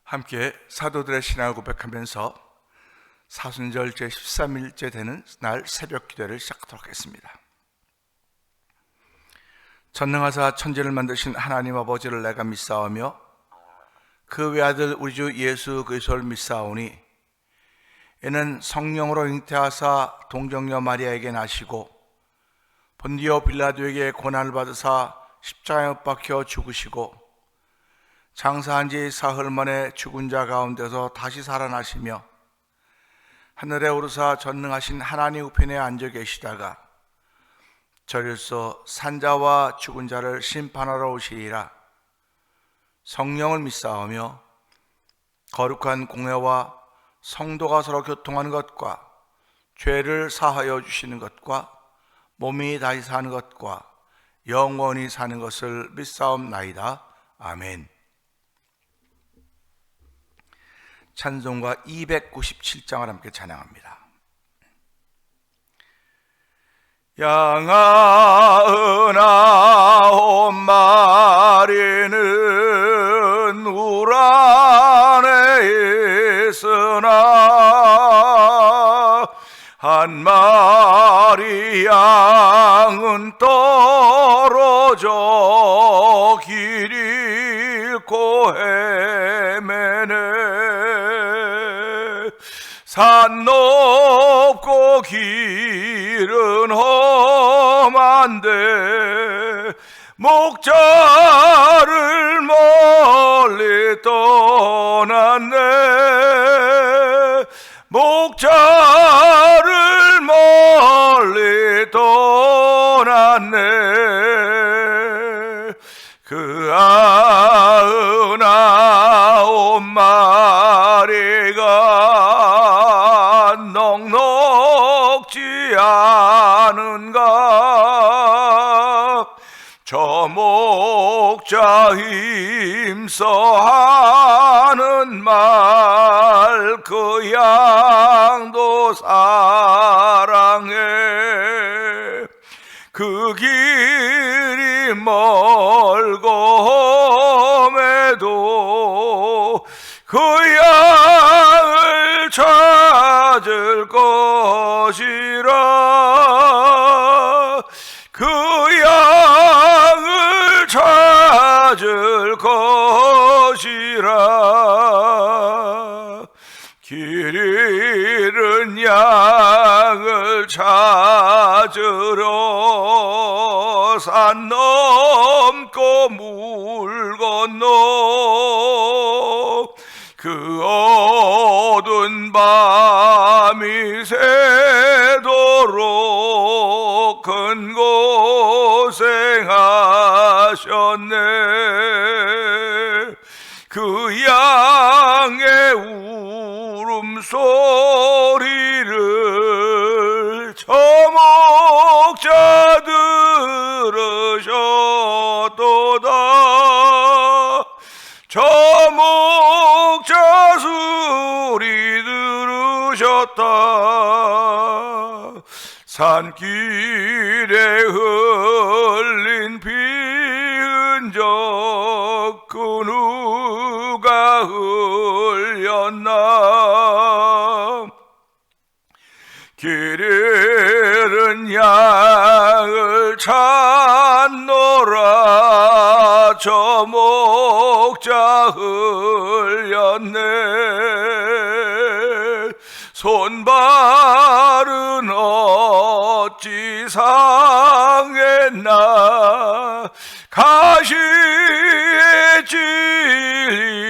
함께 사도들의 신앙을 고백하면서 사순절 제13일째 되는 날 새벽 기도를 시작하도록 하겠습니다. 전능하사 천지를 만드신 하나님 아버지를 내가 믿사오며 그 외아들 우리 주 예수 그리스도를 믿사오니 이는 성령으로 잉태하사 동정녀 마리아에게 나시고 본디오 빌라도에게 고난을 받으사 십자가에 못 박혀 죽으시고 장사한 지 사흘 만에 죽은 자 가운데서 다시 살아나시며 하늘에 오르사 전능하신 하나님 우편에 앉아 계시다가 저리서 산자와 죽은 자를 심판하러 오시리라. 성령을 믿사오며 거룩한 공회와 성도가 서로 교통하는 것과 죄를 사하여 주시는 것과 몸이 다시 사는 것과 영원히 사는 것을 믿사옵나이다. 아멘. 찬송가 297장을 함께 찬양합니다. 양아 아홉 마리는 울 안에 있으나 한 마리 양은 떨어져 길 잃고 헤매네. 산 높고 길은 험한데 목자를 멀리 떠났네. 목자를 멀리 떠났네. 그 99 마리가 넉넉지 않은가. 저 목자 힘써 하는 말 그 양도 사랑해. 그 길이 멀고 험해도 그 양을 찾을 것이라. 그 양을 찾을 것이라. 길 잃은 양을 찾으러 산 넘고 물 건너 그 어두운 밤이 새도록 큰 고생하셨네. 그 양의 울음소리를 저 목자 들으셨도다. 저 목자 소리 들으셨다. 산길에 흘린 피 흔적 그 누가 흘렸나. 길 잃은 양을 찾노라. 저 목자 흘렸네. 손발은 어찌 상했나. 가시에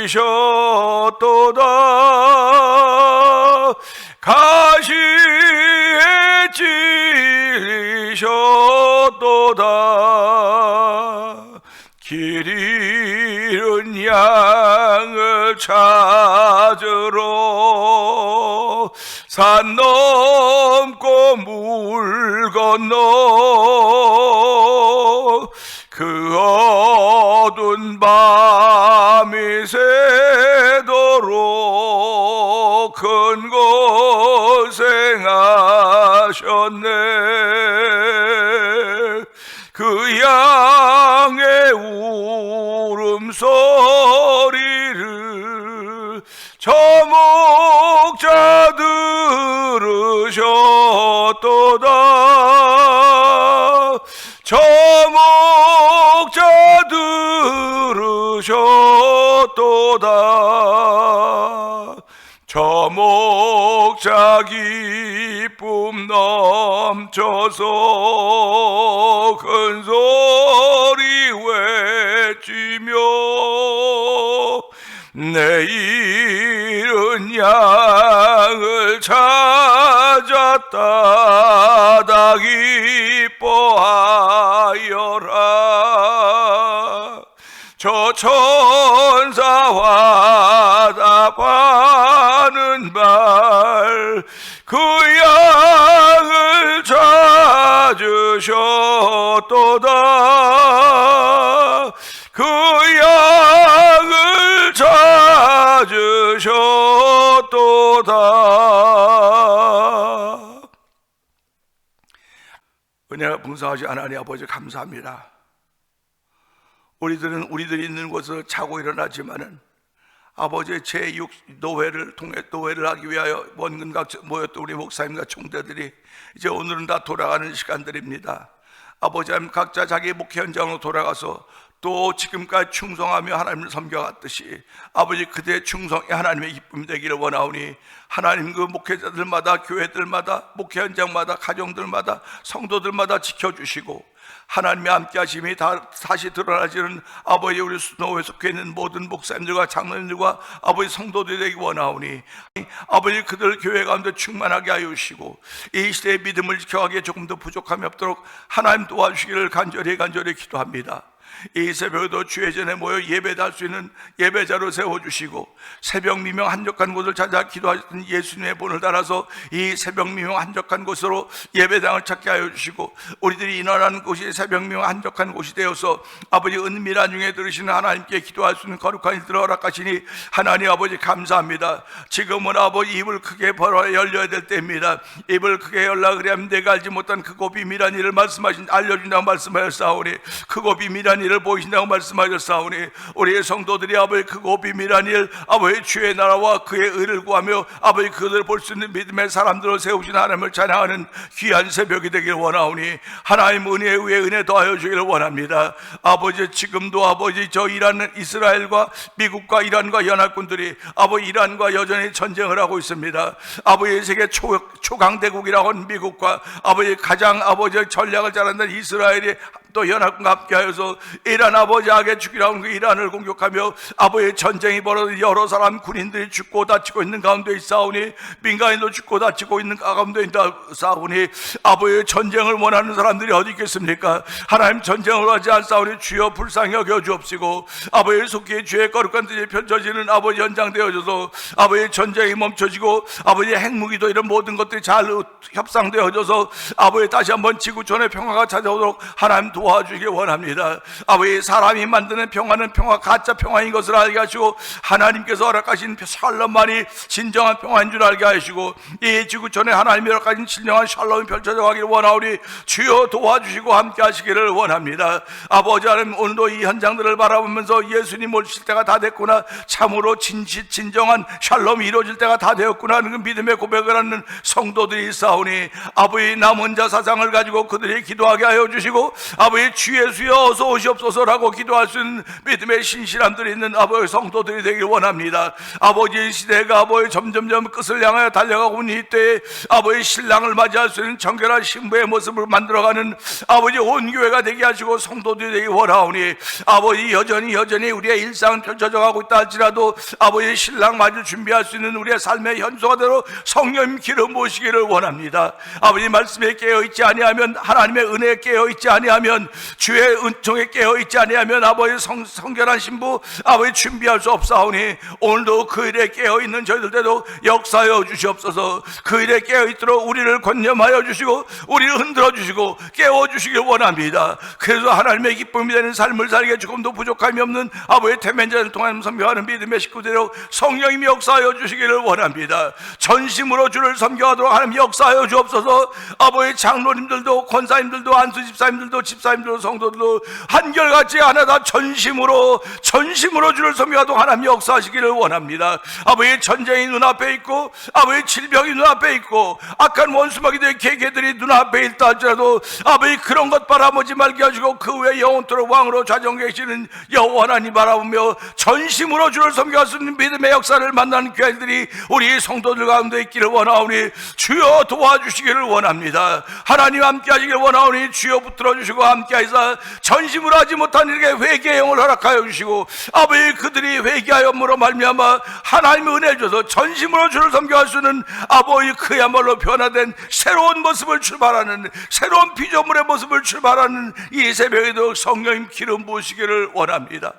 찔리셨도다. 가시에 찔리셨도다. 길 잃은 양을 찾으러 산 넘고 물 건너 그 어두운 밤이 새도록 큰 고생하셨네. 그 양의 울음소리를 저 목자 들으셨도다. 저 목자 들으셨도다. 저 목자 기쁨 넘쳐서 큰 소리 외치며 내일은 양을 찾았다 다 기뻐하여라. 저 천사와 답하는 말 그 양을 찾으셨도다. 그 양을 찾으셨도다. 은혜가 풍성하신 하나님 아버지 감사합니다. 우리들은 우리들이 있는 곳에서 자고 일어나지만은 아버지의 제6 노회를 통해 노회를 하기 위하여 원근각 모였던 우리 목사님과 총대들이 이제 오늘은 다 돌아가는 시간들입니다. 아버지 하나님 각자 자기 목회 현장으로 돌아가서 또 지금까지 충성하며 하나님을 섬겨갔듯이 아버지 그대의 충성이 하나님의 기쁨이 되기를 원하오니 하나님 그 목회자들마다 교회들마다 목회 현장마다 가정들마다 성도들마다 지켜주시고 하나님의 함께 하심이 다시 드러나지는 아버지 우리 수노에 속해 있는 모든 목사님들과 장로님들과 아버지 성도들이 되기 원하오니 아버지 그들 교회 가운데 충만하게 하여 주시고 이 시대의 믿음을 지켜가기에 조금 더 부족함이 없도록 하나님 도와주시기를 간절히 기도합니다. 이 새벽에도 주의 전에 모여 예배할 수 있는 예배자로 세워주시고 새벽 미명 한적한 곳을 찾아 기도하셨던 예수님의 본을 따라서 이 새벽 미명 한적한 곳으로 예배당을 찾게 하여 주시고 우리들이 인원하는 곳이 새벽 미명 한적한 곳이 되어서 아버지 은밀한 중에 들으시는 하나님께 기도할 수 있는 거룩한 일들을 허락하시니 하나님 아버지 감사합니다. 지금은 아버지 입을 크게 벌어 열려야 될 때입니다. 입을 크게 열라 그래야 내가 알지 못한 크고 비밀한 일을 알려준다고 말씀하셨사오니 크고 비밀한 일을 보이신다고 말씀하셨사오니 우리의 성도들이 아버지 크고 비밀한 일 아버지 주의 나라와 그의 의를 구하며 아버지 그들을 볼 수 있는 믿음의 사람들을 세우신 하나님을 찬양하는 귀한 새벽이 되길 원하오니 하나님 은혜에 의해 은혜 더하여 주기를 원합니다. 아버지 지금도 아버지 저 이스라엘과 미국과 이란과 연합군들이 아버지 이란과 여전히 전쟁을 하고 있습니다. 아버지 세계 초강대국이라고 하는 미국과 아버지 가장 아버지 전략을 잘한다는 이스라엘이 또 연합군과 함께하여서 이란 아버지 악에 죽이라고 하는 그 이란을 공격하며 아버지의 전쟁이 벌어져 여러 사람 군인들이 죽고 다치고 있는 가운데 있사오니 민간인도 죽고 다치고 있는 가운데 있사오니 아버지의 전쟁을 원하는 사람들이 어디 있겠습니까? 하나님 전쟁을 하지 않사오니 주여 불쌍히 여겨 주옵시고 아버지의 속히 주의 거룩한 뜻이 펼쳐지는 아버지 연장되어져서 아버지의 전쟁이 멈춰지고 아버지의 핵무기도 이런 모든 것들이 잘 협상되어져서 아버지 다시 한번 지구촌의 평화가 찾아오도록 하나님 도와주길 원합니다. 아버지 사람이 만드는 평화는 평화 가짜 평화인 것을 알게 하시고 하나님께서 허락하신 샬롬만이 진정한 평화인 줄 알게 하시고 이 지구촌에 하나님이 허락하신 진정한 샬롬이 펼쳐져 가기를 원하오니 주여 도와주시고 함께 하시기를 원합니다. 아버지 하나님 오늘도 이 현장들을 바라보면서 예수님 오실 때가 다 됐구나 참으로 진정한 샬롬이 이루어질 때가 다 되었구나 하는 그 믿음의 고백을 하는 성도들이 있사오니 아버지 남은 자 사상을 가지고 그들이 기도하게 하여 주시고 아버지 주 예수여 어서 오시옵소서라고 기도할 수 있는 믿음의 신실함들이 있는 아버지 성도들이 되길 원합니다. 아버지의 시대가 아버지 점점점 끝을 향하여 달려가고 있는 이때에 아버지 신랑을 맞이할 수 있는 정결한 신부의 모습을 만들어가는 아버지 온 교회가 되게 하시고 성도들이 되기 원하오니 아버지 여전히 우리의 일상은 펼쳐져 가고 있다 할지라도 아버지 신랑 맞을 준비할 수 있는 우리의 삶의 현수가대로 성령 기름 모시기를 원합니다. 아버지 말씀에 깨어있지 아니하면 하나님의 은혜에 깨어있지 아니하면 주의 은총에 깨어있지 아니하면 아버지 성결한 신부 아버지 준비할 수 없사오니 오늘도 그 일에 깨어있는 저희들도 역사하여 주시옵소서. 그 일에 깨어있도록 우리를 권념하여 주시고 우리를 흔들어 주시고 깨워주시길 원합니다. 그래서 하나님의 기쁨이 되는 삶을 살기에 조금도 부족함이 없는 아버지 태면자를 통하여 섬겨하는 믿음의 식구들로 성령님이 역사하여 주시기를 원합니다. 전심으로 주를 섬겨하도록 하나님 역사하여 주옵소서. 아버지 장로님들도 권사님들도 안수집사님들도 집사 목사님들 성도들도 한결같이 하나다 전심으로 주를 섬겨도 하나님 역사하시기를 원합니다. 아버지 전쟁이 눈앞에 있고 아버지 질병이 눈앞에 있고 악한 원수마귀들의 계계들이 눈앞에 있다 할지라도 아버지 그런 것 바라보지 말게 하시고 그 외에 영원토록 왕으로 좌정 계시는 여호와 하나님 바라보며 전심으로 주를 섬겨할 수 있는 믿음의 역사를 만나는 귀한들이 우리 성도들 가운데 있기를 원하오니 주여 도와주시기를 원합니다. 하나님 함께 하시기를 원하오니 주여 붙들어 주시고 함께 하시사 전심으로 하지 못한 이에게 회개의 영을 허락하여 주시고 아버지 그들이 회개하여므로 말미암아 하나님의 은혜를 줘서 전심으로 주를 섬겨할 수 있는 아버지 그야말로 변화된 새로운 모습을 출발하는 새로운 피조물의 모습을 출발하는 이 새벽에도 성령님 기름 부으시기를 원합니다.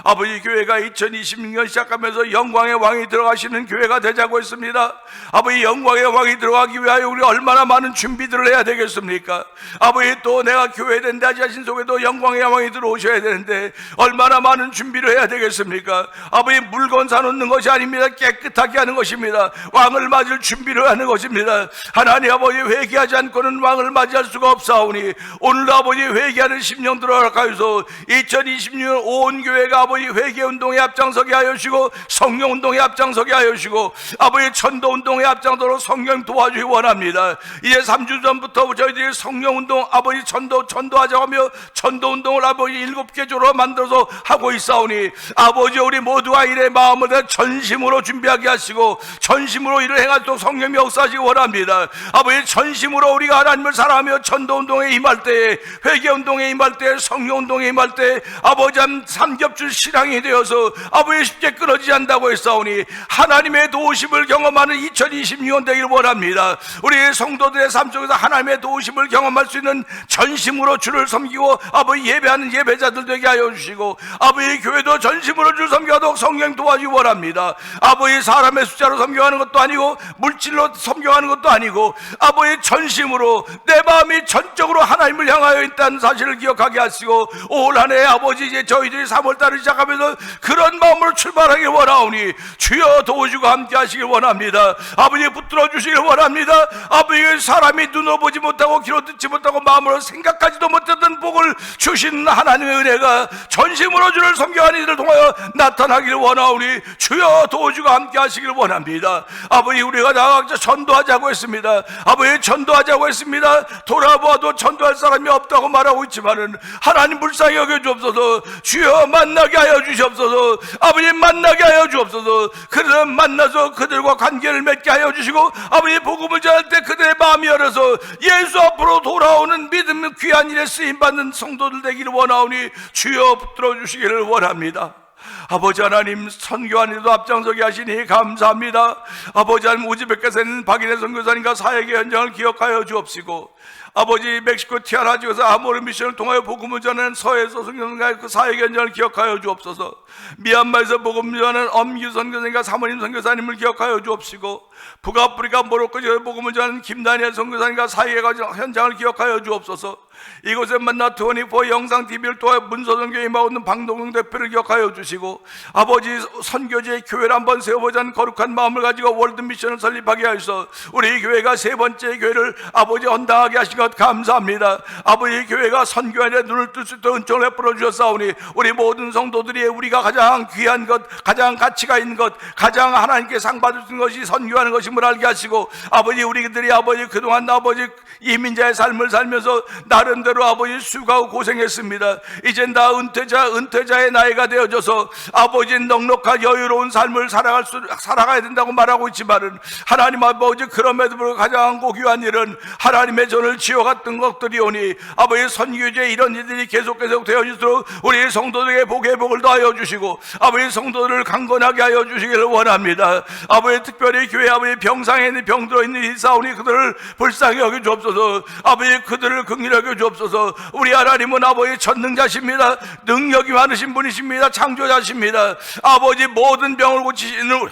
아버지 교회가 2026년 시작하면서 영광의 왕이 들어가시는 교회가 되자고 했습니다. 아버지 영광의 왕이 들어가기 위하여 우리 얼마나 많은 준비들을 해야 되겠습니까? 아버지 또 내가 교회 된다 자신 속에도 영광의 왕이 들어오셔야 되는데 얼마나 많은 준비를 해야 되겠습니까? 아버지 물건 사놓는 것이 아닙니다. 깨끗하게 하는 것입니다. 왕을 맞을 준비를 하는 것입니다. 하나님 아버지 회개하지 않고는 왕을 맞이할 수가 없사오니 오늘도 아버지 회개하는 심령들을 허락하여서 2026년 온 교회가 아버지 회개운동에 앞장서게 하여 주시고 성령운동에 앞장서게 하여 주시고 아버지 전도운동에 앞장서도록 성령 도와주기 원합니다. 이제 3주 전부터 저희들이 성령운동 아버지 전도하자고 하며 전도운동을 아버지 7개 조로 만들어서 하고 있사오니 아버지 우리 모두가 일의 마음을 다 전심으로 준비하게 하시고 전심으로 일을 행하도록 성령이 역사하시기 원합니다. 아버지 전심으로 우리가 하나님을 사랑하며 전도운동에 임할 때에 회개운동에 임할 때에 성령운동에 임할 때에 아버지 삼겹줄 신앙이 되어서 아버지 쉽게 끊어지지 않는다고 했사오니 하나님의 도우심을 경험하는 2026년 되기를 원합니다. 우리 성도들의 삶 속에서 하나님의 도우심을 경험할 수 있는 전심으로 주를 섬기고 아버지 예배하는 예배자들 되게 하여 주시고 아버지 교회도 전심으로 주를 섬겨도록 성령 도와주기 원합니다. 아버지 사람의 숫자로 섬겨하는 것도 아니고 물질로 섬겨하는 것도 아니고 아버지 전심으로 내 마음이 전적으로 하나님을 향하여 있다는 사실을 기억하게 하시고 올 한 해 아버지 이제 저희들이 3월달을 시작하면서 그런 마음으로 출발하길 원하오니 주여 도와주고 함께 하시길 원합니다. 아버지 붙들어 주시길 원합니다. 아버지 사람이 눈으로 보지 못하고 귀로 듣지 못하고 마음으로 생각하지도 못했던 복을 주신 하나님의 은혜가 전심으로 주를 섬겨하는 이들을 통하여 나타나기를 원하오니 주여 도와주고 함께 하시길 원합니다. 아버지 우리가 나가서 전도하자고 했습니다. 아버지 전도하자고 했습니다. 돌아보아도 전도할 사람이 없다고 말하고 있지만은 하나님 불쌍히 여겨주옵소서. 주여 만나게 하여 주시옵소서. 아버지 만나게 하여 주옵소서. 그들을 만나서 그들과 관계를 맺게 하여 주시고 아버지 복음을 전할 때 그들의 마음이 열어서 예수 앞으로 돌아오는 믿음 귀한 일에 쓰임받는 성도들 되기를 원하오니 주여 붙들어 주시기를 원합니다. 아버지 하나님 선교하는데도 앞장서게 하시니 감사합니다. 아버지 하나님 우즈베키스탄에 있는 박인혜 선교사님과 사역의 현장을 기억하여 주옵시고 아버지 멕시코 티아라지에서 아모르 미션을 통하여 복음을 전하는 서해에서 선교사님과 그 사역의 현장을 기억하여 주옵소서. 미얀마에서 복음을 전하는 엄규 선교사님과 사모님 선교사님을 기억하여 주옵시고 북아프리카 모로코에서 복음을 전하는 김다니엘 선교사님과 사역의 현장을 기억하여 주옵소서. 이곳에 만나 24 영상 TV를 통해 문서선교에 임하고 있는 방동영 대표를 기억하여 주시고 아버지 선교지의 교회를 한번 세워보자는 거룩한 마음을 가지고 월드미션을 설립하게 하셔서 우리 교회가 세 번째 교회를 아버지 헌당하게 하신 것 감사합니다. 아버지 교회가 선교에 눈을 뜰 수 있도록 은총을 베풀어 주셨사오니 우리 모든 성도들이 우리가 가장 귀한 것, 가장 가치가 있는 것, 가장 하나님께 상 받을 수 있는 것이 선교하는 것임을 알게 하시고 아버지 우리들이 아버지 그동안 아버지 이민자의 삶을 살면서 나름대로 아버지 수고하고 고생했습니다. 이젠 다 은퇴자의 나이가 되어져서 아버지 넉넉한 여유로운 삶을 살아가야 된다고 말하고 있지만은 하나님 아버지 그럼에도 불구하고 가장 고귀한 일은 하나님의 전을 지어갔던 것들이오니 아버지 선교제 이런 일들이 계속 되어지도록 우리 성도들에게 복의 복을 더하여 주시고 아버지 성도들을 강건하게 하여 주시기를 원합니다. 아버지 특별히 교회 아버지 병상에 있는 병들어 있는 일사오니 그들을 불쌍히 여겨 주옵소서. 아버지 그들을 긍휼히 여겨 주옵소서. 우리 하나님은 아버지 전능자십니다. 능력이 많으신 분이십니다. 창조자십니다. 아버지 모든 병을 고치시는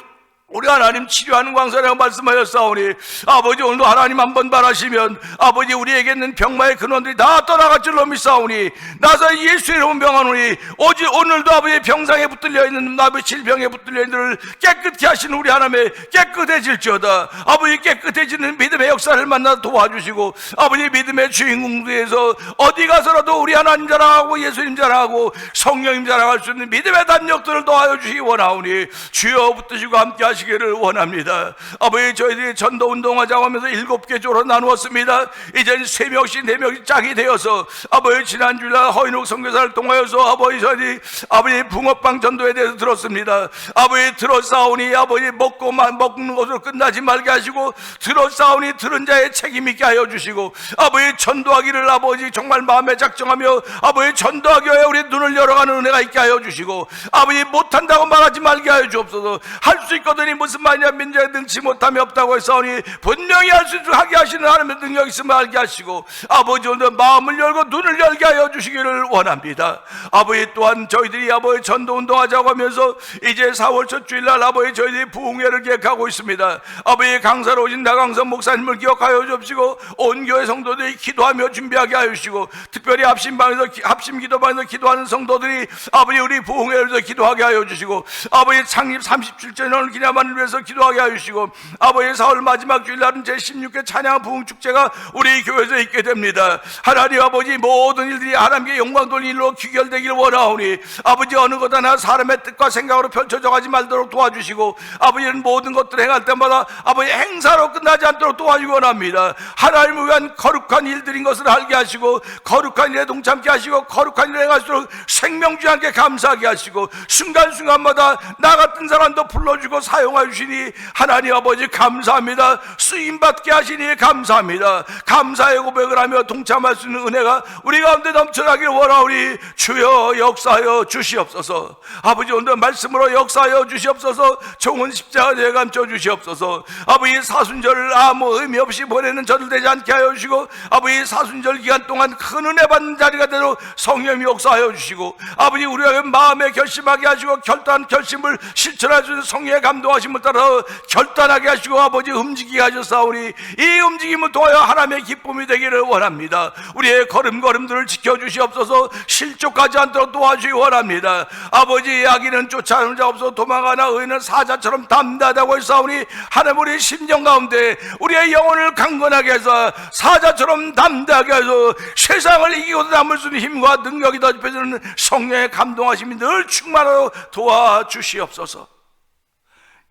우리 하나님 치료하는 광사라고 말씀하셨사오니 아버지 오늘도 하나님 한번 바라시면 아버지 우리에게는 병마의 근원들이 다 떠나갈 줄로 믿사오니 나서 예수의 이름으로 명하노니 오직 오늘도 아버지 병상에 붙들려 있는 아버지 질병에 붙들려 있는 들을 깨끗게 하시는 우리 하나님의 깨끗해질지어다. 아버지 깨끗해지는 믿음의 역사를 만나 도와주시고 아버지 믿음의 주인공들에서 어디 가서라도 우리 하나님 자랑하고 예수님 자랑하고 성령님 자랑할 수 있는 믿음의 담력들을 도와주시기 원하오니 주여 붙드시고 함께 하시기를 원합니다. 아버지 저희들이 전도운동하자고 하면서 7개 조로 나누었습니다. 이제는 3명씩 4명씩 짝이 되어서 아버지 지난주날 허인옥 선교사를 통하여서 아버지 저희들이 아버지 붕어빵 전도에 대해서 들었습니다. 아버지 들었사오니 아버지 먹는 것으로 끝나지 말게 하시고 들었사오니 들은 자의 책임 있게 하여 주시고 아버지 전도하기를 아버지 정말 마음에 작정하며 아버지 전도하기 위해 우리 눈을 열어가는 은혜가 있게 하여 주시고 아버지 못한다고 말하지 말게 하여 주옵소서. 할 수 있거든이 무슨 말이냐 민자에 능치 못함이 없다고 했사오니 분명히 할 수 있도록 하게 하시는 하나님의 능력 있음을 알게 하시고 아버지 오늘 마음을 열고 눈을 열게 하여 주시기를 원합니다. 아버지 또한 저희들이 아버지 전도운동하자고 하면서 이제 4월 첫 주일날 아버지 저희들이 부흥회를 계획하고 있습니다. 아버지 강사로 오신 나강선 목사님을 기억하여 주시고 온 교회 성도들이 기도하며 준비하게 하여 주시고 특별히 합심 기도반에서 기도하는 성도들이 아버지 우리 부흥회를 위해서 기도하게 하여 주시고 아버지 창립 37주년을 기념하는 위해서 기도하게 하여 주시고 아버지 4월 마지막 주일날은 제16회 찬양 부흥축제가 우리 교회에서 있게 됩니다. 하나님 아버지 모든 일들이 하나님께 영광 돌리는 일로 귀결되기를 원하오니 아버지 어느 것 하나 사람의 뜻과 생각으로 펼쳐져 가지 말도록 도와주시고 아버지는 모든 것들을 행할 때마다 아버지 행사로 끝나지 않도록 도와주기 원합니다. 하나님을 위한 거룩한 일들인 것을 알게 하시고 거룩한 일에 동참케 하시고 거룩한 일을 행할수록 생명주 함께 감사하게 하시고 순간순간마다 나 같은 사람도 불러주고 사용해 주시니 하나님 아버지 감사합니다. 쓰임받게 하시니 감사합니다. 감사의 고백을 하며 동참할 수 있는 은혜가 우리 가운데 넘쳐나기를 원하오니 주여 역사하여 주시옵소서. 아버지 오늘 말씀으로 역사하여 주시옵소서. 종은 십자가 내에 감춰 주시옵소서. 아버지 사순절을 아무 의미 없이 보내는 저들 되지 않게 하여 주시고 아버지 사순절 기간 동안 큰 은혜 받는 자리가 되도록 성령이 역사하여 주시고 아버지 우리가 마음에 결심하게 하시고 결단한 결심을 실천할 수 있는 성령의 감동하심을 따라 결단하게 하시고 아버지 움직이게 하셨사오니 이 움직임을 통하여 하나님의 기쁨이 되기를 원합니다. 우리의 걸음걸음들을 지켜주시옵소서. 실족하지 않도록 도와주시기 원합니다. 아버지 악인은 쫓아오는 자 없어 도망가나 의인은 사자처럼 담대하다고 했사오니 하나님 우리 심령 가운데 우리의 영혼을 강건하게 해서 사자처럼 담대하게 해서 세상을 이기고 남을 수 있는 힘과 능력이 더집혀지는 성령의 감동하심이 늘 충만하도록 도와주시옵소서.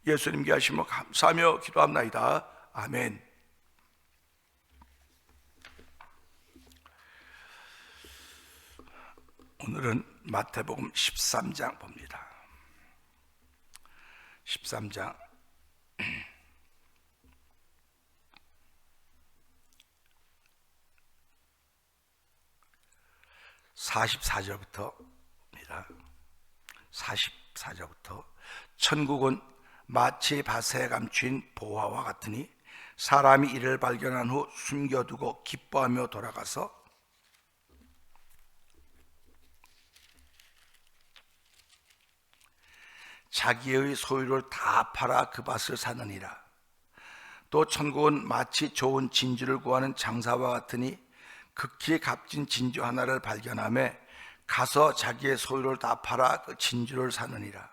예수님께 하시며 감사하며 기도합나이다. 아멘. 오늘은 마태복음 13장 봅니다. 13장 44절부터입니다. 44절부터 천국은 마치 밭에 감춘 보화와 같으니 사람이 이를 발견한 후 숨겨두고 기뻐하며 돌아가서 자기의 소유를 다 팔아 그 밭을 사느니라. 또 천국은 마치 좋은 진주를 구하는 장사와 같으니 극히 값진 진주 하나를 발견하며 가서 자기의 소유를 다 팔아 그 진주를 사느니라.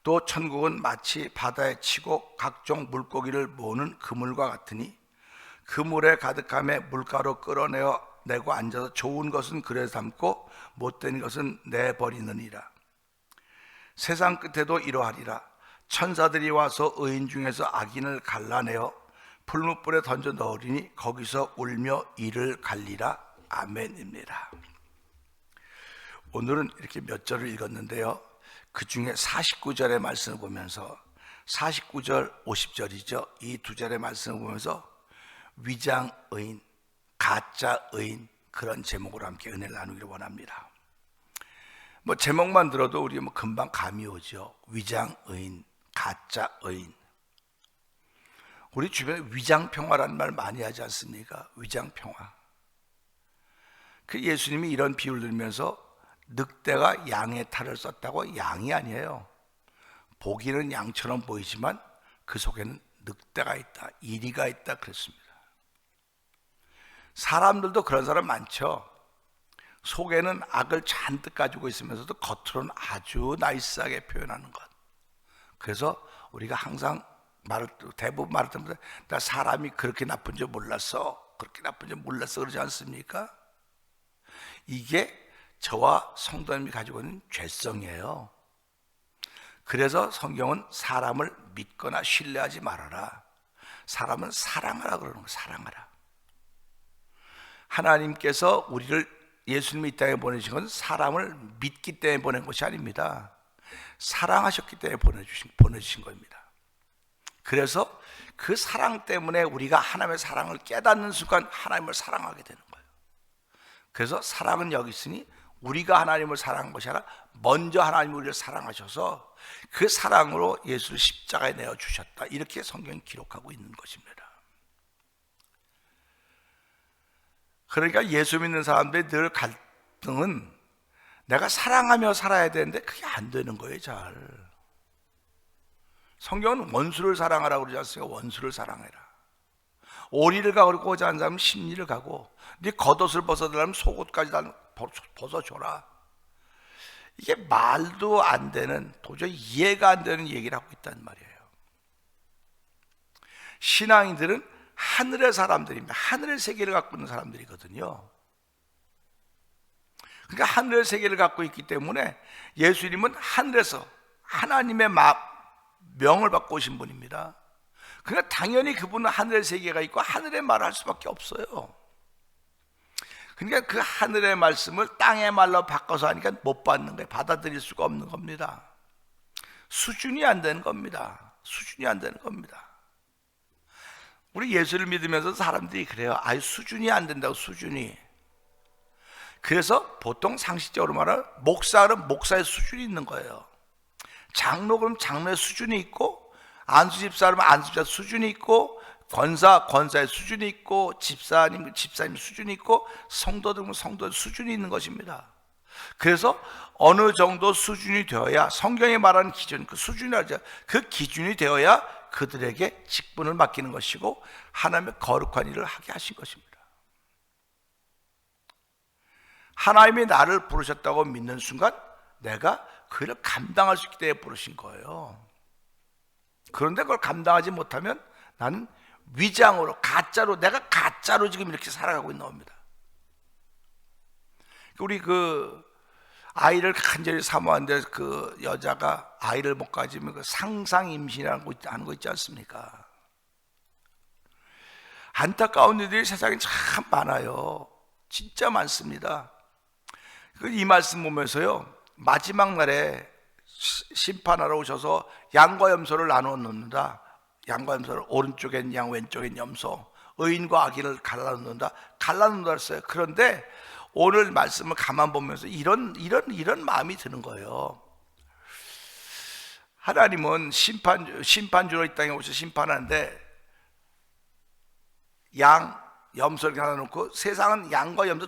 또 천국은 마치 바다에 치고 각종 물고기를 모으는 그물과 같으니 그물에 가득함에 물가로 끌어내고 앉아서 좋은 것은 그래 담고 못된 것은 내버리느니라. 세상 끝에도 이러하리라. 천사들이 와서 의인 중에서 악인을 갈라내어 풀무불에 던져 넣으리니 거기서 울며 이를 갈리라. 아멘입니다. 오늘은 이렇게 몇 절을 읽었는데요, 그 중에 49절의 말씀을 보면서 49절 50절이죠. 이 두 절의 말씀을 보면서 위장의인, 가짜의인, 그런 제목으로 함께 은혜를 나누기를 원합니다. 제목만 들어도 우리 금방 감이 오죠. 위장의인, 가짜의인. 우리 주변에 위장평화라는 말 많이 하지 않습니까? 위장평화. 그 예수님이 이런 비유를 들면서 늑대가 양의 탈을 썼다고, 양이 아니에요. 보기는 양처럼 보이지만 그 속에는 늑대가 있다, 이리가 있다 그랬습니다. 사람들도 그런 사람 많죠. 속에는 악을 잔뜩 가지고 있으면서도 겉으로는 아주 나이스하게 표현하는 것. 그래서 우리가 항상 대부분 말할 때마다 나 사람이 그렇게 나쁜 줄 몰랐어, 그렇게 나쁜 줄 몰랐어 그러지 않습니까? 이게 저와 성도님이 가지고 있는 죄성이에요. 그래서 성경은 사람을 믿거나 신뢰하지 말아라, 사람은 사랑하라 그러는 거예요. 사랑하라. 하나님께서 우리를, 예수님이 이 땅에 보내신 건 사람을 믿기 때문에 보낸 것이 아닙니다. 사랑하셨기 때문에 보내주신 겁니다. 그래서 그 사랑 때문에 우리가 하나님의 사랑을 깨닫는 순간 하나님을 사랑하게 되는 거예요. 그래서 사랑은 여기 있으니 우리가 하나님을 사랑한 것이 아니라 먼저 하나님이 우리를 사랑하셔서 그 사랑으로 예수를 십자가에 내어주셨다, 이렇게 성경이 기록하고 있는 것입니다. 그러니까 예수 믿는 사람들의 늘 갈등은 내가 사랑하며 살아야 되는데 그게 안 되는 거예요. 잘. 성경은 원수를 사랑하라고 그러지 않습니까? 원수를 사랑해라. 오리를 가고자 하는 사람은 십리를 가고, 네 겉옷을 벗어달라면 속옷까지 다 벗어줘라. 이게 말도 안 되는, 도저히 이해가 안 되는 얘기를 하고 있단 말이에요. 신앙인들은 하늘의 사람들입니다. 하늘의 세계를 갖고 있는 사람들이거든요. 그러니까 하늘의 세계를 갖고 있기 때문에 예수님은 하늘에서 하나님의 명을 받고 오신 분입니다. 그러니까 당연히 그분은 하늘의 세계가 있고 하늘의 말을 할 수밖에 없어요. 그러니까 그 하늘의 말씀을 땅의 말로 바꿔서 하니까 못 받는 거예요. 받아들일 수가 없는 겁니다. 수준이 안 되는 겁니다. 수준이 안 되는 겁니다. 우리 예수를 믿으면서 사람들이 그래요. 아유, 수준이 안 된다고, 수준이. 그래서 보통 상식적으로 말하면 목사는 목사의 수준이 있는 거예요. 장로 그럼 장로의 수준이 있고, 안수집사는 안수집사 수준이 있고, 권사의 수준이 있고, 집사님 수준이 있고, 성도들은 성도의 수준이 있는 것입니다. 그래서 어느 정도 수준이 되어야, 성경이 말하는 기준, 그 수준이라죠. 그 기준이 되어야 그들에게 직분을 맡기는 것이고 하나님의 거룩한 일을 하게 하신 것입니다. 하나님이 나를 부르셨다고 믿는 순간 내가 그 일을 감당할 수 있기 때문에 부르신 거예요. 그런데 그걸 감당하지 못하면 나는 위장으로, 가짜로, 내가 가짜로 지금 이렇게 살아가고 있는 겁니다. 우리 아이를 간절히 사모하는데 그 여자가 아이를 못 가지면 그 상상 임신이라는 거 하는 거 있지 않습니까? 안타까운 일들이 세상에 참 많아요. 진짜 많습니다. 이 말씀 보면서요, 마지막 날에 심판하러 오셔서 양과 염소를 나누어 놓는다. 양과 염소를 오른쪽엔 양, 왼쪽엔 염소, 의인과 악인을 갈라놓는다 했어요. 그런데 오늘 말씀을 가만 보면서 이런 마음이 드는 거예요. 하나님은 심판주로 이 땅에 오셔서 심판하는데 양, 염소를 하나 놓고, 세상은 양과 염소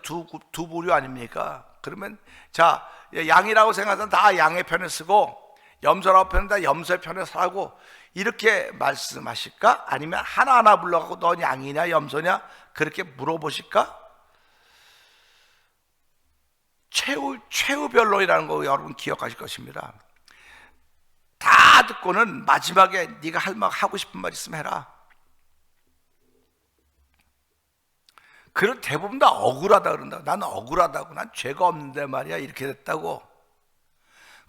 두 부류 아닙니까? 그러면 자, 양이라고 생각하면 다 양의 편에 쓰고, 염소라고 편은 다 염소의 편에 서고, 이렇게 말씀하실까? 아니면 하나하나 불러갖고 넌 양이냐 염소냐 그렇게 물어보실까? 최후 변론이라는 거 여러분 기억하실 것입니다. 다 듣고는 마지막에 네가 하고 싶은 말 있으면 해라. 그런 대부분 다 억울하다 그런다. 난 억울하다고, 난 죄가 없는데 말이야, 이렇게 됐다고.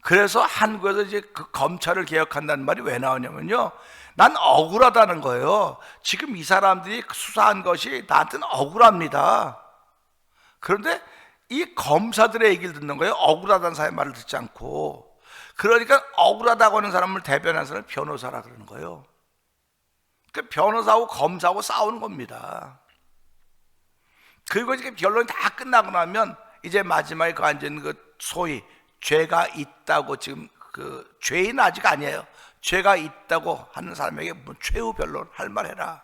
그래서 한국에서 이제 그 검찰을 개혁한다는 말이 왜 나오냐면요, 난 억울하다는 거예요. 지금 이 사람들이 수사한 것이 나한테는 억울합니다. 그런데 이 검사들의 얘기를 듣는 거예요. 억울하다는 사람의 말을 듣지 않고. 그러니까 억울하다고 하는 사람을 대변하는 사람을 변호사라 그러는 거예요. 그 변호사하고 검사하고 싸우는 겁니다. 그리고 이제 결론이 다 끝나고 나면 이제 마지막에 그 앉아있는 그 소위 죄가 있다고, 지금 그 죄인은 아직 아니에요. 죄가 있다고 하는 사람에게 뭐 최후 변론 할 말 해라.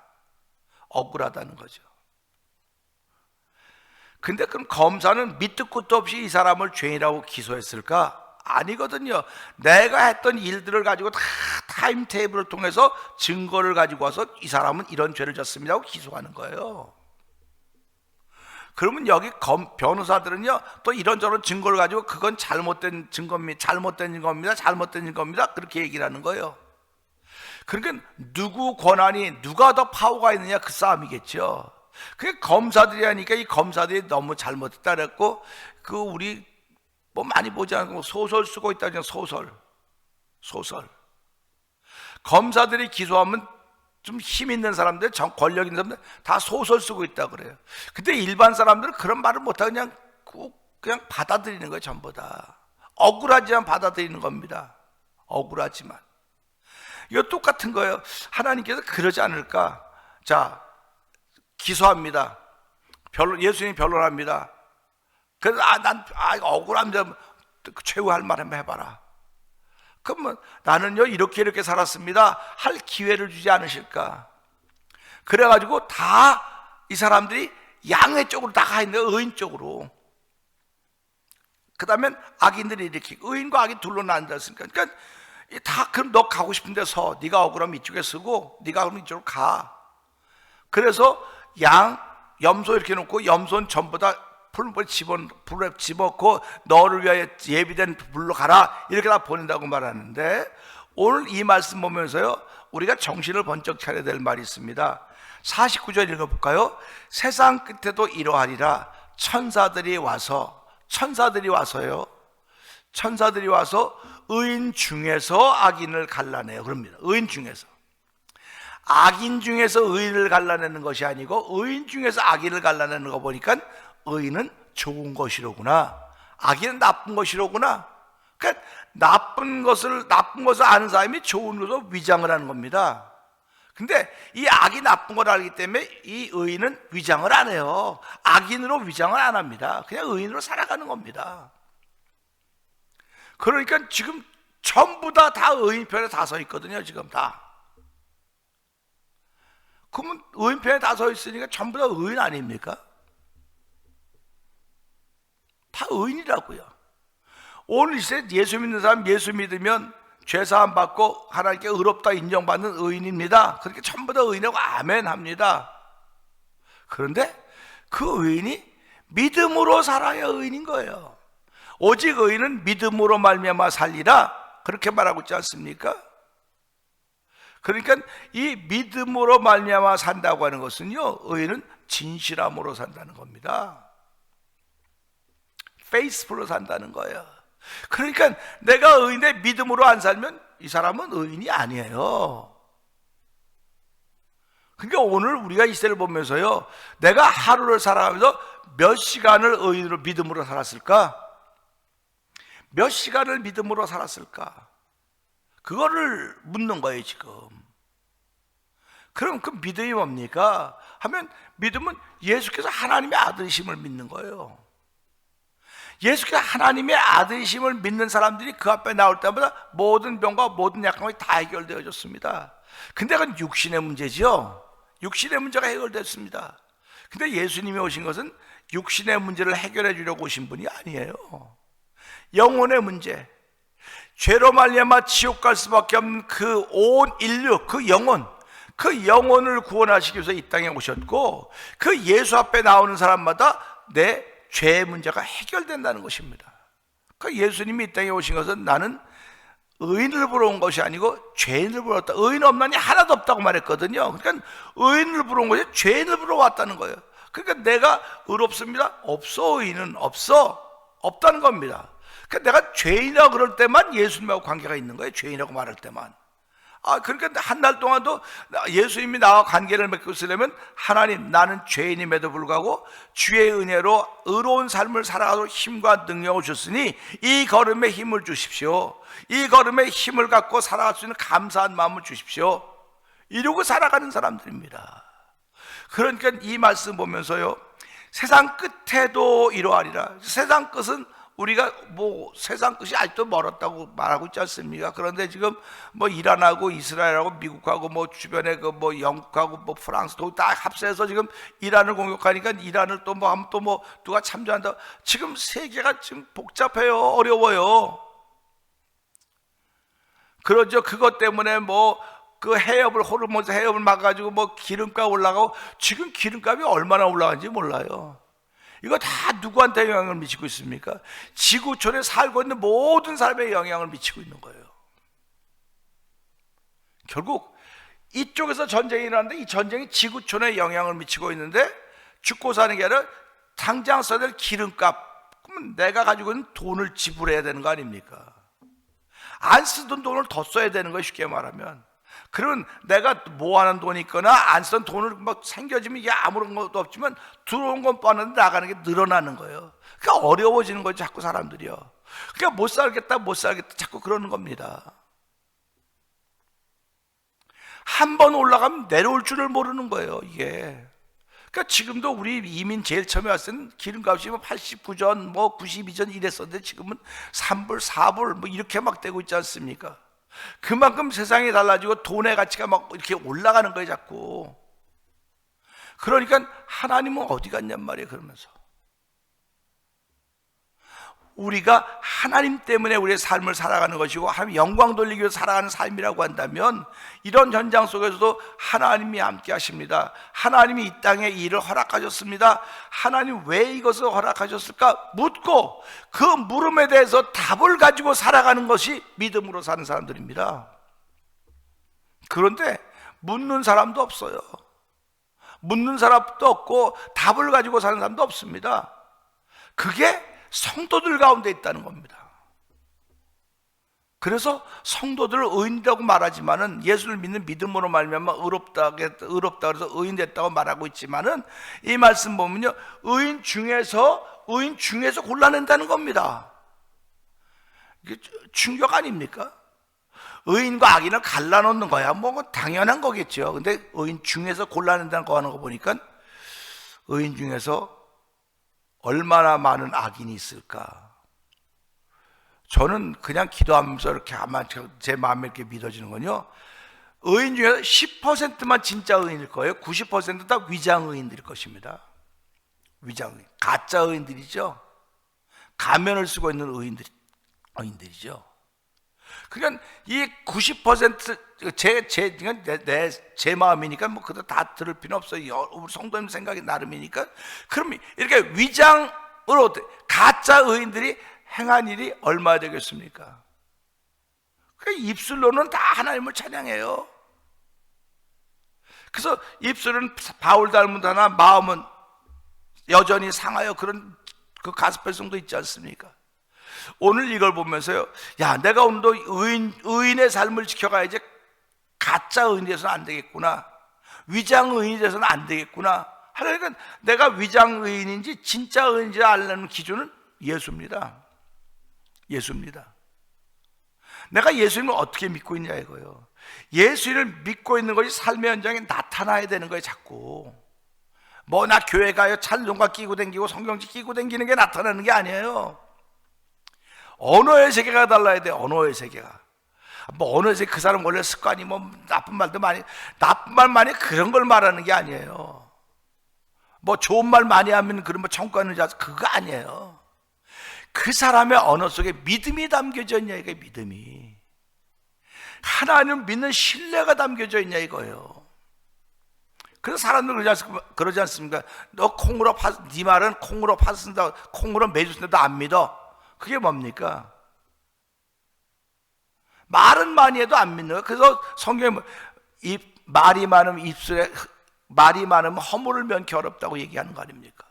억울하다는 거죠. 근데 그럼 검사는 밑도 끝도 없이 이 사람을 죄인이라고 기소했을까? 아니거든요. 내가 했던 일들을 가지고 다 타임테이블을 통해서 증거를 가지고 와서 이 사람은 이런 죄를 졌습니다 하고 기소하는 거예요. 그러면 여기 변호사들은요 또 이런저런 증거를 가지고 그건 잘못된 증거입니다, 잘못된 증거입니다 그렇게 얘기를 하는 거예요. 그러니까 누구 권한이, 누가 더 파워가 있느냐 그 싸움이겠죠. 그게 검사들이 하니까 이 검사들이 너무 잘못했다 그랬고, 그 우리 뭐 많이 보지 않고 소설 쓰고 있다잖아요. 소설 검사들이 기소하면 좀 힘 있는 사람들, 권력 있는 사람들 다 소설 쓰고 있다 그래요. 근데 일반 사람들은 그런 말을 못하고 그냥 받아들이는 거예요. 전부 다 억울하지만 받아들이는 겁니다. 억울하지만. 이거 똑같은 거예요. 하나님께서 그러지 않을까? 자, 기소합니다. 예수님이 변론합니다. 그래서 난 억울합니다. 최후할 말 한번 해봐라. 그러면 나는요 이렇게 살았습니다 할 기회를 주지 않으실까? 그래가지고 다 이 사람들이 양의 쪽으로 다 가 있는 거예요. 의인 쪽으로. 그 다음엔 악인들이 이렇게 의인과 악이 둘로 나앉았으니까, 그러니까 다 그럼 너 가고 싶은데 서, 네가 억울하면 이쪽에 서고 네가 그럼 이쪽으로 가. 그래서 염소 이렇게 놓고 염소는 전부 다 불에 집어넣고 너를 위하여 예비된 불로 가라 이렇게 다 보낸다고 말하는데, 오늘 이 말씀 보면서요 우리가 정신을 번쩍 차려야 될 말이 있습니다. 49절 읽어볼까요? 세상 끝에도 이러하리라. 천사들이 와서요, 천사들이 와서 의인 중에서 악인을 갈라내요. 그럽니다. 의인 중에서. 악인 중에서 의인을 갈라내는 것이 아니고 의인 중에서 악인을 갈라내는 거 보니까 의인은 좋은 것이로구나, 악인은 나쁜 것이로구나. 그러니까 나쁜 것을 아는 사람이 좋은 것으로 위장을 하는 겁니다. 근데 이 악이 나쁜 걸 알기 때문에 이 의인은 위장을 안 해요. 악인으로 위장을 안 합니다. 그냥 의인으로 살아가는 겁니다. 그러니까 지금 전부 다 의인 편에 다 서 있거든요. 지금 다. 그러면 의인 편에 다 서 있으니까 전부 다 의인 아닙니까? 다 의인이라고요. 오늘 이 시대 예수 믿는 사람, 예수 믿으면 죄사함 받고 하나님께 의롭다 인정받는 의인입니다. 그렇게 전부 다 의인이라고 아멘 합니다. 그런데 그 의인이 믿음으로 살아야 의인인 거예요. 오직 의인은 믿음으로 말미암아 살리라 그렇게 말하고 있지 않습니까? 그러니까 이 믿음으로 말미암아 산다고 하는 것은요, 의인은 진실함으로 산다는 겁니다. 페이스풀로 산다는 거예요. 그러니까 내가 의인데 믿음으로 안 살면 이 사람은 의인이 아니에요. 그러니까 오늘 우리가 이 시대를 보면서요, 내가 하루를 살아가면서 몇 시간을 의인으로 믿음으로 살았을까? 몇 시간을 믿음으로 살았을까? 그거를 묻는 거예요 지금. 그럼 그 믿음이 뭡니까? 하면 믿음은 예수께서 하나님의 아들이심을 믿는 거예요. 예수께서 하나님의 아들이심을 믿는 사람들이 그 앞에 나올 때마다 모든 병과 모든 약함이 다 해결되어졌습니다. 근데 그건 육신의 문제죠. 육신의 문제가 해결됐습니다. 근데 예수님이 오신 것은 육신의 문제를 해결해 주려고 오신 분이 아니에요. 영혼의 문제, 죄로 말미암아 지옥 갈 수밖에 없는 그 온 인류, 그 영혼을 구원하시기 위해서 이 땅에 오셨고, 그 예수 앞에 나오는 사람마다 내 죄의 문제가 해결된다는 것입니다. 그러니까 예수님이 이 땅에 오신 것은 나는 의인을 보러 온 것이 아니고 죄인을 보러 왔다. 의인 없나니 하나도 없다고 말했거든요. 그러니까 의인을 보러 온 것이 죄인을 보러 왔다는 거예요. 그러니까 내가 의롭습니다. 없어. 의인은 없다는 겁니다. 그러니까 내가 죄인이라고 그럴 때만 예수님하고 관계가 있는 거예요. 죄인이라고 말할 때만. 그러니까 한 달 동안도 예수님이 나와 관계를 맺고 있으려면, 하나님, 나는 죄인임에도 불구하고 주의 은혜로 의로운 삶을 살아가도록 힘과 능력을 주셨으니 이 걸음에 힘을 주십시오. 이 걸음에 힘을 갖고 살아갈 수 있는 감사한 마음을 주십시오. 이러고 살아가는 사람들입니다. 그러니까 이 말씀 보면서요, 세상 끝에도 이러하리라. 세상 끝은 우리가 세상 끝이 아직도 멀었다고 말하고 있지 않습니까? 그런데 지금 이란하고 이스라엘하고 미국하고 주변에 영국하고 프랑스도 다 합세해서 지금 이란을 공격하니까 이란을 하면 누가 참전한다. 지금 세계가 지금 복잡해요. 어려워요. 그러죠. 그것 때문에 뭐 그 해협을 호르몬 해협을 막아가지고 뭐 기름값 올라가고, 지금 기름값이 얼마나 올라간지 몰라요. 이거 다 누구한테 영향을 미치고 있습니까? 지구촌에 살고 있는 모든 사람에 영향을 미치고 있는 거예요. 결국 이쪽에서 전쟁이 일어나는데 이 전쟁이 지구촌에 영향을 미치고 있는데, 죽고 사는 게 아니라 당장 써야 될 기름값, 그러면 내가 가지고 있는 돈을 지불해야 되는 거 아닙니까? 안 쓰던 돈을 더 써야 되는 거예요, 쉽게 말하면. 그러면 내가 모아놓은 돈이 있거나 안 쓰던 돈을 막 생겨지면 이게 아무런 것도 없지만 들어온 건 뻔한데 나가는 게 늘어나는 거예요. 그러니까 어려워지는 거죠, 자꾸 사람들이요. 그러니까 못 살겠다 자꾸 그러는 겁니다. 한 번 올라가면 내려올 줄을 모르는 거예요, 이게. 그러니까 지금도 우리 이민 제일 처음에 왔을 때는 기름값이 뭐 89전, 뭐 92전 이랬었는데 지금은 3불, 4불 뭐 이렇게 막 되고 있지 않습니까? 그만큼 세상이 달라지고 돈의 가치가 막 이렇게 올라가는 거예요, 자꾸. 그러니까 하나님은 어디 갔냔 말이에요, 그러면서. 우리가 하나님 때문에 우리의 삶을 살아가는 것이고 하나님 영광 돌리기 위해서 살아가는 삶이라고 한다면, 이런 현장 속에서도 하나님이 함께 하십니다. 하나님이 이 땅에 이 일을 허락하셨습니다. 하나님 왜 이것을 허락하셨을까 묻고 그 물음에 대해서 답을 가지고 살아가는 것이 믿음으로 사는 사람들입니다. 그런데 묻는 사람도 없어요. 묻는 사람도 없고 답을 가지고 사는 사람도 없습니다. 그게 성도들 가운데 있다는 겁니다. 그래서 성도들을 의인이라고 말하지만은, 예수를 믿는 믿음으로 말미암아 의롭다 그래서 의인 됐다고 말하고 있지만은, 이 말씀 보면요, 의인 중에서 골라낸다는 겁니다. 이게 충격 아닙니까? 의인과 악인을 갈라놓는 거야 뭐 당연한 거겠죠. 근데 의인 중에서 골라낸다는 거 하는 거 보니까, 의인 중에서 얼마나 많은 악인이 있을까? 저는 그냥 기도하면서 이렇게 아마 제 마음에 이렇게 믿어지는 건요, 의인 중에서 10%만 진짜 의인일 거예요. 90% 다 위장 의인들일 것입니다. 위장 의인, 가짜 의인들이죠. 가면을 쓰고 있는 의인들이죠. 그러니까 이 90% 제 마음이니까 뭐 그거 다 들을 필요 없어요. 우리 성도님 생각이 나름이니까. 그럼 이렇게 위장으로 가짜 의인들이 행한 일이 얼마 되겠습니까? 그러니까 입술로는 다 하나님을 찬양해요. 그래서 입술은 바울 닮은 하나, 마음은 여전히 상하여, 그런 그 가스펠성도 있지 않습니까? 오늘 이걸 보면서요, 야, 내가 오늘도 의인의 삶을 지켜가야지 가짜 의인이 돼서는 안 되겠구나, 위장 의인이 돼서는 안 되겠구나. 하여간 내가 위장 의인인지 진짜 의인인지 알려는 기준은 예수입니다. 내가 예수님을 어떻게 믿고 있냐 이거예요. 예수를 믿고 있는 것이 삶의 현장에 나타나야 되는 거예요. 자꾸 뭐 나 교회 가요 찬송가 끼고 댕기고 성경책 끼고 댕기는 게 나타나는 게 아니에요. 언어의 세계가 달라야 돼. 언어의 세계가 뭐 언어의 세계, 그 사람 원래 습관이 뭐 나쁜 말도 많이, 나쁜 말 많이 그런 걸 말하는 게 아니에요. 뭐 좋은 말 많이 하면 그런 뭐 청구하는 자, 그거 아니에요. 그 사람의 언어 속에 믿음이 담겨져 있냐 이게, 믿음이 하나님 믿는 신뢰가 담겨져 있냐 이거예요. 그래서 사람들 그러지 않습니까? 너 콩으로 네 말은 콩으로 파 쓴다, 콩으로 매주 쓴다, 안 믿어. 그게 뭡니까? 말은 많이 해도 안 믿는 거예요. 그래서 성경에 말이 많으면 입술에 말이 많으면 허물을 면키 어렵다고 얘기하는 거 아닙니까?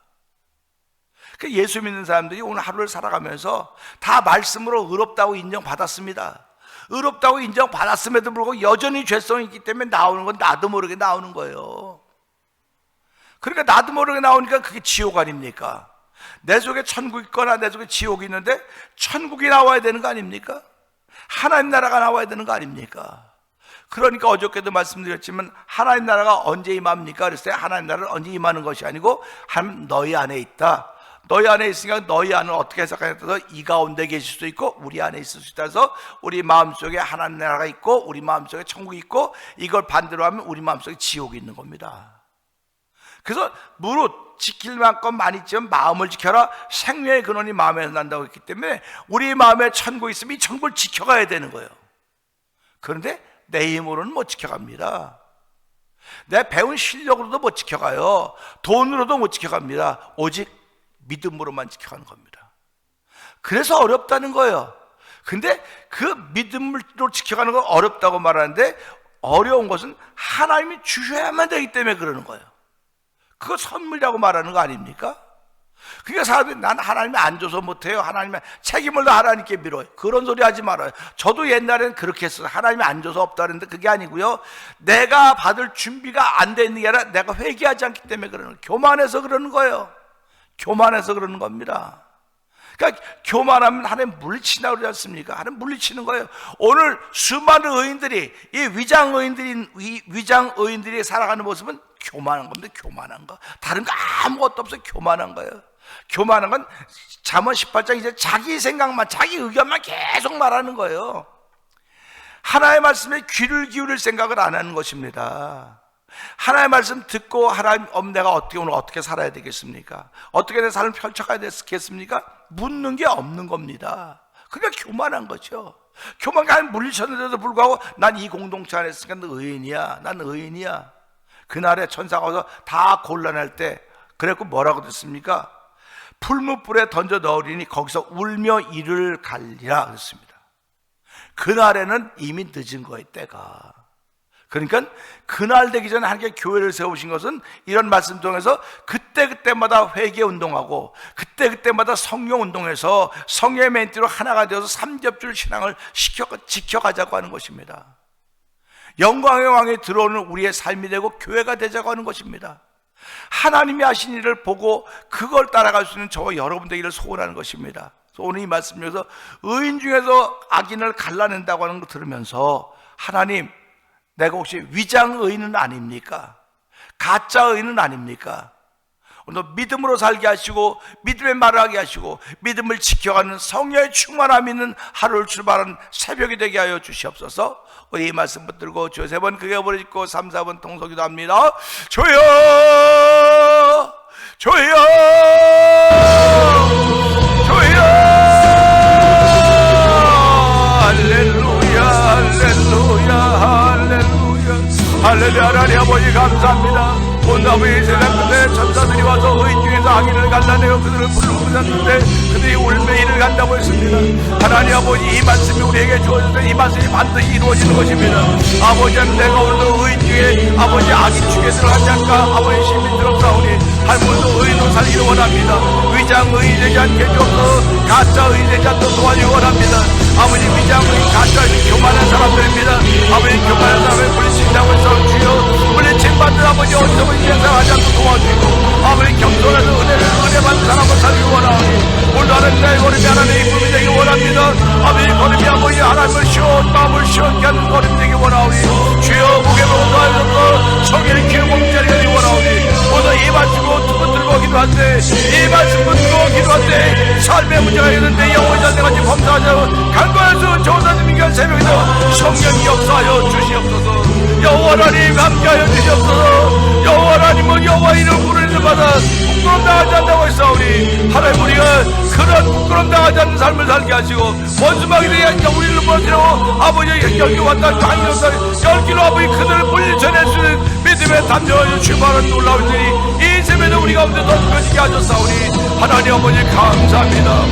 예수 믿는 사람들이 오늘 하루를 살아가면서 다 말씀으로 의롭다고 인정받았습니다. 의롭다고 인정받았음에도 불구하고 여전히 죄성이 있기 때문에 나오는 건 나도 모르게 나오는 거예요. 그러니까 나도 모르게 나오니까 그게 지옥 아닙니까? 내 속에 천국이 있거나 내 속에 지옥이 있는데 천국이 나와야 되는 거 아닙니까? 하나님 나라가 나와야 되는 거 아닙니까? 그러니까 어저께도 말씀드렸지만 하나님 나라가 언제 임합니까? 그랬어요. 하나님 나라는 언제 임하는 것이 아니고 하나님 너희 안에 있다. 너희 안에 있으니까 너희 안을 어떻게 해석하냐에 따라서 이 가운데 계실 수도 있고 우리 안에 있을 수 있다서, 우리 마음속에 하나님 나라가 있고 우리 마음속에 천국이 있고, 이걸 반대로 하면 우리 마음속에 지옥이 있는 겁니다. 그래서 무릇 지킬 만큼 많이 있지만 마음을 지켜라, 생명의 근원이 마음에서 난다고 했기 때문에 우리 마음에 천국이 있으면 이 천국을 지켜가야 되는 거예요. 그런데 내 힘으로는 못 지켜갑니다. 내 배운 실력으로도 못 지켜가요. 돈으로도 못 지켜갑니다. 오직 믿음으로만 지켜가는 겁니다. 그래서 어렵다는 거예요. 근데 그 믿음으로 지켜가는 건 어렵다고 말하는데, 어려운 것은 하나님이 주셔야만 되기 때문에 그러는 거예요. 그거 선물이라고 말하는 거 아닙니까? 그러니까 사람들이 난 하나님이 안 줘서 못해요, 하나님의 책임을 다 하나님께 밀어요, 그런 소리 하지 말아요. 저도 옛날에는 그렇게 했어요. 하나님이 안 줘서 없다는데 그게 아니고요, 내가 받을 준비가 안 돼 있는 게 아니라 내가 회개하지 않기 때문에 그러는 거예요. 교만해서 그러는 거예요. 교만해서 그러는 겁니다. 그러니까 교만하면 하나님 물리친다고 그러지 않습니까? 하나님 물리치는 거예요. 오늘 수많은 의인들이, 이 위장 의인들이 살아가는 모습은 교만한 겁니다. 교만한 거, 다른 거 아무것도 없어요. 교만한 거예요. 교만한 건 잠언 18장 이제 자기 생각만, 자기 의견만 계속 말하는 거예요. 하나님의 말씀에 귀를 기울일 생각을 안 하는 것입니다. 하나님의 말씀 듣고, 하나님, 내가 오늘 어떻게 살아야 되겠습니까? 어떻게 내 삶을 펼쳐가야 되겠습니까? 묻는 게 없는 겁니다. 그러니까 교만한 거죠. 교만한 물리쳤는데도 불구하고 난 이 공동체 안에 있으니까 너 의인이야, 난 의인이야. 그날에 천사가 와서 다 곤란할 때 그랬고 뭐라고 됐습니까? 풀무불에 던져 넣으리니 거기서 울며 이를 갈리라 그랬습니다. 그날에는 이미 늦은 거예요, 때가. 그러니까 그날 되기 전에 하나님께 교회를 세우신 것은 이런 말씀 통해서 그때그때마다 회개 운동하고 그때그때마다 성령 운동해서 성령의 멘티로 하나가 되어서 삼겹줄 신앙을 지켜가자고 하는 것입니다. 영광의 왕이 들어오는 우리의 삶이 되고 교회가 되자고 하는 것입니다. 하나님이 하신 일을 보고 그걸 따라갈 수 있는 저와 여러분 되기를 소원하는 것입니다. 오늘 이 말씀 중에서 의인 중에서 악인을 갈라낸다고 하는 거 들으면서, 하나님, 내가 혹시 위장 의인은 아닙니까? 가짜 의인은 아닙니까? 오늘 믿음으로 살게 하시고 믿음의 말을 하게 하시고 믿음을 지켜가는 성령의 충만함 있는 하루를 출발하는 새벽이 되게 하여 주시옵소서. 우리 이 말씀 붙들고 주여 세 번 크게 부르짖고 3, 4번 통성기도 합니다. 주여, 주여, 주여. 할렐루야, 할렐루야, 할렐루야, 할렐루야. 하나님 아버지 감사합니다. 온 아버지 세상 끝에 천사들이 와서 의인 중에서 악인을 갈라내어 그들을 불러보셨는데 그들이 울매이를 간다고 했습니다. 하나님 아버지, 이 말씀이 우리에게 주어졌을 때 이 말씀이 반드시 이루어지는 것입니다. 아버지, 내가 오늘도 의인 중에 아버지 악인 중에 들어가지 않을까 아버지 심히 들었사오니 한 분도 의인으로 살기를 원합니다. 위장 의인 되지 않게 주옵소서. 가짜 의인 되지 않도록 도와주기 원합니다. 아버지, 위장 의인, 가짜 의인, 교만한 사람들입니다. 아버지, 교만한 사람을 물리친다고 해서 주여, 물리친 받는 아버지 어디서 인생하지 않고 도와주고, 아버지 겸손해서 은혜 받는 사람을 살기 원하오니 오늘도 하나님의 걸음이 하나님의 이쁨이 되기 원합니다. 아버지, 걸음이 아버지 하나님을 시원, 마음을 시원케 하는 걸음이 되기 원하오니 주여, 무게로 도와주셔서 성령의 기름 옮는 자리가 되기 원하오니 오늘 이 말씀으로 두번 들고 기도한데, 이 말씀으로 들고 기도한데 삶의 문제가 있는데 영혼이 잔대같이 범사하자고 간과해서 조사님 인간 새벽에도 성령이 역사하여 주시옵소서. 여호와 하나님 함께하여 주시옵소서. 여호와 하나님은 여호와 이름 부르는 데마다 부끄럼 당하지 않다고 했사오니 하나님, 우리가 그런 부끄럼 당하지 않는 삶을 살게 하시고 원수막이 되게 하니까 우리를 버티라고 아버지의 열기로 왔다 열기로 아버지 그들을 물리쳐낼 수 있는 믿음의 담력을 출발하는 놀라운 일이 이 세면에 우리 가운데 더 커지게 하셨사오니 하나님 아버지 감사합니다.